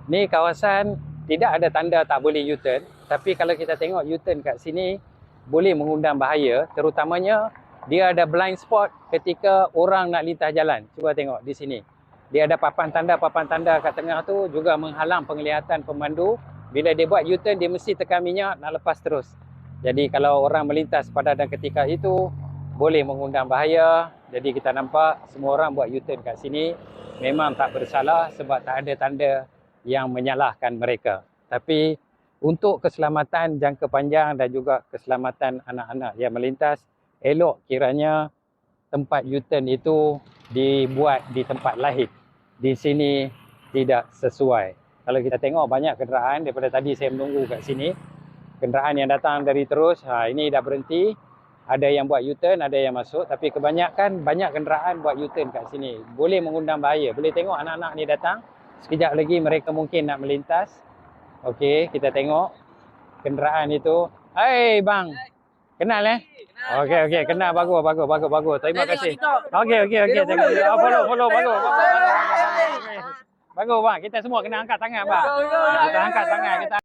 Ni kawasan tidak ada tanda tak boleh U-turn, tapi kalau kita tengok U-turn kat sini boleh mengundang bahaya, terutamanya dia ada blind spot ketika orang nak lintas jalan. Cuba tengok di sini. Dia ada papan tanda kat tengah tu juga menghalang penglihatan pemandu. Bila dia buat U-turn, dia mesti tekan minyak nak lepas terus. Jadi kalau orang melintas pada dan ketika itu boleh mengundang bahaya. Jadi kita nampak semua orang buat U-turn kat sini memang tak bersalah sebab tak ada tanda yang menyalahkan mereka. Tapi untuk keselamatan jangka panjang dan juga keselamatan anak-anak yang melintas, elok kiranya tempat U-turn itu dibuat di tempat lain. Di sini tidak sesuai. Kalau kita tengok banyak kenderaan daripada tadi saya menunggu kat sini. Kenderaan yang datang dari terus, ini dah berhenti. Ada yang buat U-turn, ada yang masuk. Tapi kebanyakan banyak kenderaan buat U-turn kat sini. Boleh mengundang bahaya. Boleh tengok anak-anak ni datang. Sekejap lagi mereka mungkin nak melintas. Okey, kita tengok kenderaan itu. Hai bang. Kenal Okey, kenal. Bagus. Terima kasih. Okey. Tengok. Follow. Bagus. Bagus bang. Kita semua kena angkat tangan bang. Kita angkat tangan.